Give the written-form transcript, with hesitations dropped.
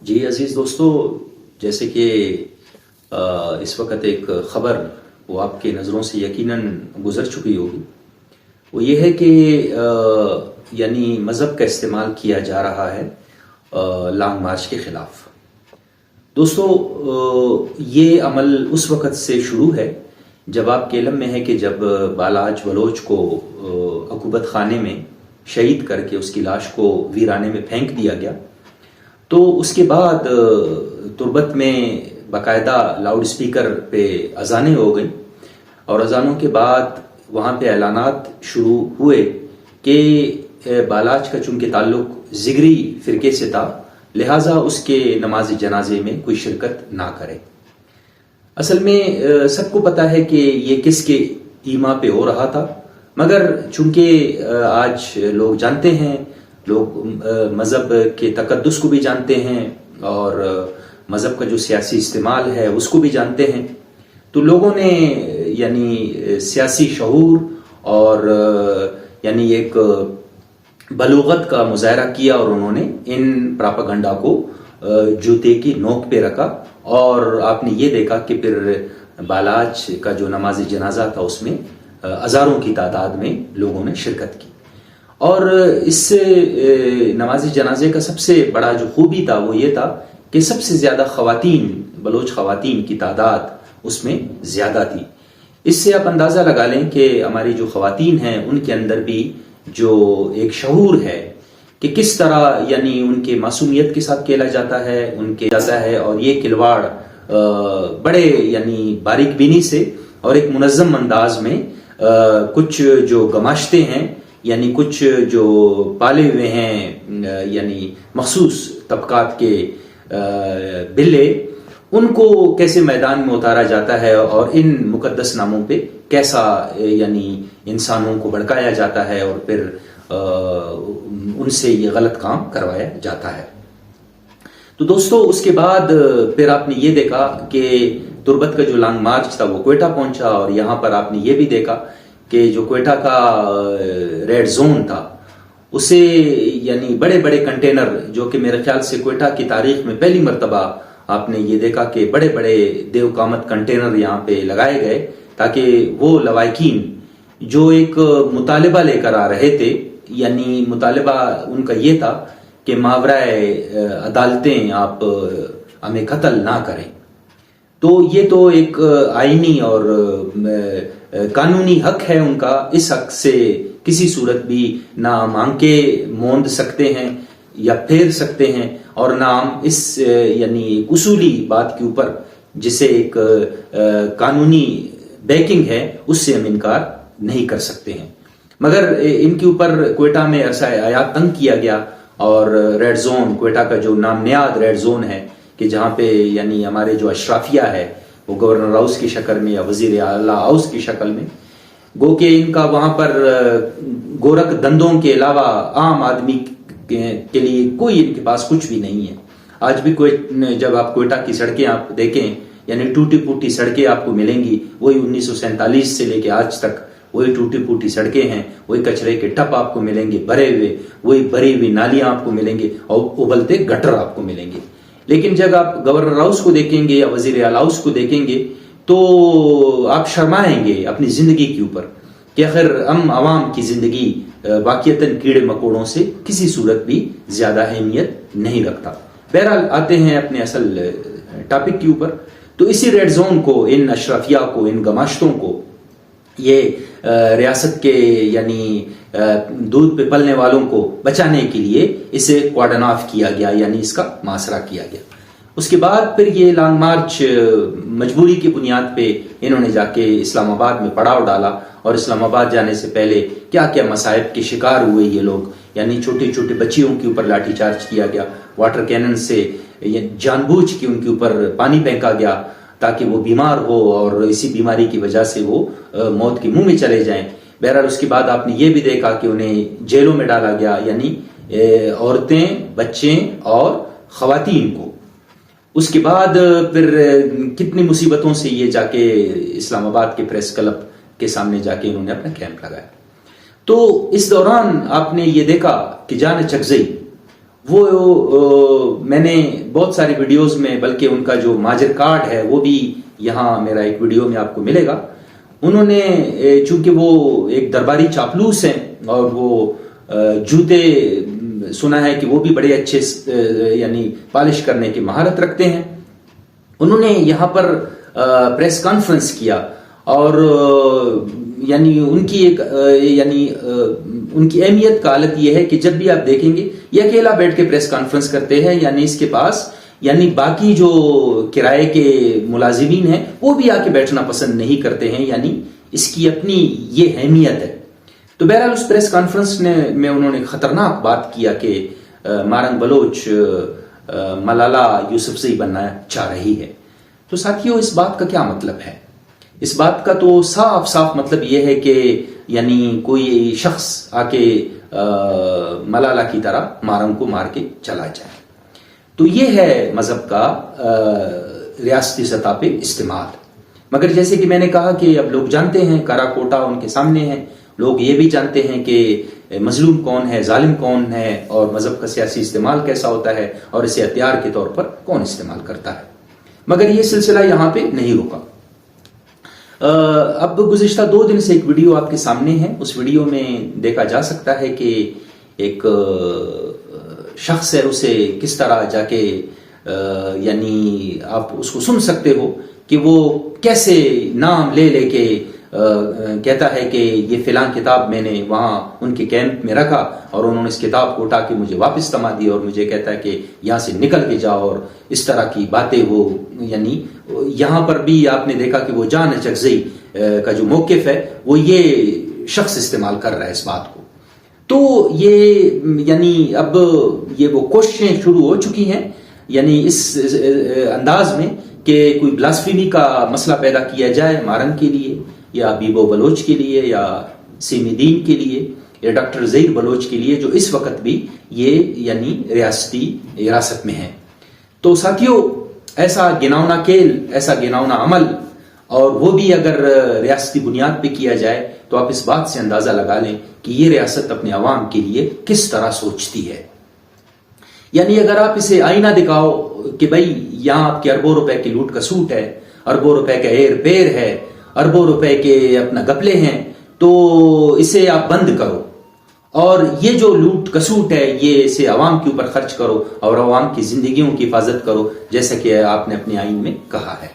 جی عزیز دوستو، جیسے کہ اس وقت ایک خبر وہ آپ کے نظروں سے یقیناً گزر چکی ہوگی، وہ یہ ہے کہ یعنی مذہب کا استعمال کیا جا رہا ہے لانگ مارچ کے خلاف۔ دوستو، یہ عمل اس وقت سے شروع ہے جب آپ کے علم میں ہے کہ جب بالاچ بلوچ کو عقوبت خانے میں شہید کر کے اس کی لاش کو ویرانے میں پھینک دیا گیا، تو اس کے بعد تربت میں باقاعدہ لاؤڈ سپیکر پہ اذانیں ہو گئیں، اور اذانوں کے بعد وہاں پہ اعلانات شروع ہوئے کہ بالاچ کا چونکہ تعلق زگری فرقے سے تھا، لہٰذا اس کے نماز جنازے میں کوئی شرکت نہ کرے۔ اصل میں سب کو پتا ہے کہ یہ کس کے ایما پہ ہو رہا تھا، مگر چونکہ آج لوگ جانتے ہیں، لوگ مذہب کے تقدس کو بھی جانتے ہیں اور مذہب کا جو سیاسی استعمال ہے اس کو بھی جانتے ہیں، تو لوگوں نے یعنی سیاسی شعور اور یعنی ایک بلوغت کا مظاہرہ کیا، اور انہوں نے ان پراپاگنڈا کو جوتے کی نوک پہ رکھا، اور آپ نے یہ دیکھا کہ پھر بالاچ کا جو نماز جنازہ تھا اس میں ہزاروں کی تعداد میں لوگوں نے شرکت کی۔ اور اس سے نماز جنازے کا سب سے بڑا جو خوبی تھا وہ یہ تھا کہ سب سے زیادہ خواتین، بلوچ خواتین کی تعداد اس میں زیادہ تھی۔ اس سے آپ اندازہ لگا لیں کہ ہماری جو خواتین ہیں ان کے اندر بھی جو ایک شعور ہے کہ کس طرح یعنی ان کے معصومیت کے ساتھ کھیلا جاتا ہے، ان کے جاتا ہے، اور یہ کھلواڑ بڑے یعنی باریک بینی سے اور ایک منظم انداز میں کچھ جو گماشتے ہیں، یعنی کچھ جو پالے ہوئے ہیں یعنی مخصوص طبقات کے بلے، ان کو کیسے میدان میں اتارا جاتا ہے اور ان مقدس ناموں پہ کیسا یعنی انسانوں کو بھڑکایا جاتا ہے اور پھر ان سے یہ غلط کام کروایا جاتا ہے۔ تو دوستو، اس کے بعد پھر آپ نے یہ دیکھا کہ تربت کا جو لانگ مارچ تھا وہ کوئٹہ پہنچا، اور یہاں پر آپ نے یہ بھی دیکھا کہ جو کوئٹہ کا ریڈ زون تھا اسے یعنی بڑے بڑے کنٹینر، جو کہ میرے خیال سے کوئٹہ کی تاریخ میں پہلی مرتبہ آپ نے یہ دیکھا کہ بڑے بڑے دیو قامت کنٹینر یہاں پہ لگائے گئے، تاکہ وہ لواحقین جو ایک مطالبہ لے کر آ رہے تھے، یعنی مطالبہ ان کا یہ تھا کہ ماورائے عدالتیں آپ ہمیں قتل نہ کریں، تو یہ تو ایک آئینی اور قانونی حق ہے ان کا، اس حق سے کسی صورت بھی نہ ہم آنکھیں موند سکتے ہیں یا پھیر سکتے ہیں، اور نہ ہم اس یعنی اصولی بات کے اوپر جسے ایک قانونی بیکنگ ہے اس سے ہم انکار نہیں کر سکتے ہیں۔ مگر ان کے اوپر کوئٹہ میں عرصہ حیات تنگ کیا گیا، اور ریڈ زون کوئٹہ کا جو نام نیاد ریڈ زون ہے کہ جہاں پہ یعنی ہمارے جو اشرافیہ ہے وہ گورنر ہاؤس کی شکل میں یا وزیر اعلیٰ ہاؤس کی شکل میں، گو کہ ان کا وہاں پر گورکھ دندوں کے علاوہ عام آدمی کے لیے کوئی ان کے پاس کچھ بھی نہیں ہے۔ آج بھی جب آپ کوئٹہ کی سڑکیں آپ دیکھیں، یعنی ٹوٹی پوٹی سڑکیں آپ کو ملیں گی، وہی 1947 سے لے کے آج تک وہی ٹوٹی پوٹی سڑکیں ہیں، وہی کچرے کے ٹپ آپ کو ملیں گے بھرے ہوئے، وہی بھری ہوئی نالیاں آپ کو ملیں گے، اور ابلتے گٹر آپ کو ملیں گے۔ لیکن جب آپ گورنر ہاؤس کو دیکھیں گے یا وزیر اعلیٰ ہاؤس کو دیکھیں گے تو آپ شرمائیں گے اپنی زندگی کے اوپر کہ آخر ہم عوام کی زندگی واقعتاً کیڑے مکوڑوں سے کسی صورت بھی زیادہ اہمیت نہیں رکھتا۔ بہرحال آتے ہیں اپنے اصل ٹاپک کے اوپر۔ تو اسی ریڈ زون کو، ان اشرافیہ کو، ان گماشتوں کو، یہ ریاست کے یعنی دودھ پہ پلنے والوں کو بچانے کے لیے اسے کوارڈن آف کیا گیا، یعنی اس کا محاصرہ کیا گیا۔ اس کے بعد پھر یہ لانگ مارچ مجبوری کی بنیاد پہ انہوں نے جا کے اسلام آباد میں پڑاؤ ڈالا، اور اسلام آباد جانے سے پہلے کیا کیا مصائب کے شکار ہوئے یہ لوگ، یعنی چھوٹی چھوٹی بچیوں کے اوپر لاٹھی چارج کیا گیا، واٹر کینن سے جان بوجھ کے ان کے اوپر پانی پھینکا گیا تاکہ وہ بیمار ہو اور اسی بیماری کی وجہ سے وہ موت کے منہ میں چلے جائیں۔ بہرحال اس کے بعد آپ نے یہ بھی دیکھا کہ انہیں جیلوں میں ڈالا گیا، یعنی عورتیں، بچے اور خواتین کو۔ اس کے بعد پھر کتنی مصیبتوں سے یہ جا کے اسلام آباد کے پریس کلب کے سامنے جا کے انہوں نے اپنا کیمپ لگایا۔ تو اس دوران آپ نے یہ دیکھا کہ جان چکزئی وہ میں نے بہت ساری ویڈیوز میں، بلکہ ان کا جو ماجر کارڈ ہے وہ بھی یہاں میرا ایک ویڈیو میں آپ کو ملے گا. انہوں نے چونکہ وہ ایک درباری چاپلوس ہیں اور وہ جوتے سنا ہے کہ وہ بھی بڑے اچھے یعنی پالش کرنے کی مہارت رکھتے ہیں، انہوں نے یہاں پر پریس کانفرنس کیا اور یعنی ان کی ایک یعنی ان کی اہمیت کا حالت یہ ہے کہ جب بھی آپ دیکھیں گے یہ اکیلا بیٹھ کے پریس کانفرنس کرتے ہیں، یعنی اس کے پاس یعنی باقی جو کرائے کے ملازمین ہیں وہ بھی آ کے بیٹھنا پسند نہیں کرتے ہیں، یعنی اس کی اپنی یہ اہمیت ہے. تو بہرحال اس پریس کانفرنس میں انہوں نے خطرناک بات کیا کہ مارنگ بلوچ ملالہ یوسفزئی بننا چاہ رہی ہے. تو ساتھیوں اس بات کا کیا مطلب ہے؟ اس بات کا تو صاف صاف مطلب یہ ہے کہ یعنی کوئی شخص آ کے ملالہ کی طرح مارنگ کو مار کے چلا جائے. تو یہ ہے مذہب کا ریاستی سطح پہ استعمال. مگر جیسے کہ میں نے کہا کہ اب لوگ جانتے ہیں، کرا کوٹا ان کے سامنے ہے، لوگ یہ بھی جانتے ہیں کہ مظلوم کون ہے، ظالم کون ہے، اور مذہب کا سیاسی استعمال کیسا ہوتا ہے اور اسے ہتھیار کے طور پر کون استعمال کرتا ہے. مگر یہ سلسلہ یہاں پہ نہیں رکا. اب گزشتہ 2 دن سے ایک ویڈیو آپ کے سامنے ہے. اس ویڈیو میں دیکھا جا سکتا ہے کہ ایک شخص ہے، اسے کس طرح جا کے یعنی آپ اس کو سن سکتے ہو کہ وہ کیسے نام لے لے کے کہتا ہے کہ یہ فلاں کتاب میں نے وہاں ان کے کیمپ میں رکھا اور انہوں نے اس کتاب کو اٹھا کے مجھے واپس تھما دی اور مجھے کہتا ہے کہ یہاں سے نکل کے جاؤ، اور اس طرح کی باتیں وہ یعنی یہاں پر بھی آپ نے دیکھا کہ وہ جان اچکزئی کا جو موقف ہے وہ یہ شخص استعمال کر رہا ہے اس بات کو. تو یہ یعنی اب یہ وہ کوششیں شروع ہو چکی ہیں یعنی اس انداز میں کہ کوئی بلاسفیمی کا مسئلہ پیدا کیا جائے مارنگ کے لیے یا بیبو بلوچ کے لیے یا سیمی دین کے لیے یا ڈاکٹر زہیر بلوچ کے لیے، جو اس وقت بھی یہ یعنی ریاستی حراست میں ہیں. تو ساتھیوں ایسا گناونا کھیل، ایسا گناونا عمل، اور وہ بھی اگر ریاستی بنیاد پہ کیا جائے تو آپ اس بات سے اندازہ لگا لیں کہ یہ ریاست اپنے عوام کے لیے کس طرح سوچتی ہے. یعنی اگر آپ اسے آئینہ دکھاؤ کہ بھائی یہاں آپ کے اربوں روپے کی لوٹ کا سوٹ ہے، اربوں روپے کا ایئر پیر ہے، اربوں روپے کے اپنا گپلے ہیں، تو اسے آپ بند کرو اور یہ جو لوٹ کا سوٹ ہے یہ اسے عوام کے اوپر خرچ کرو اور عوام کی زندگیوں کی حفاظت کرو، جیسا کہ آپ نے اپنے آئین میں کہا ہے.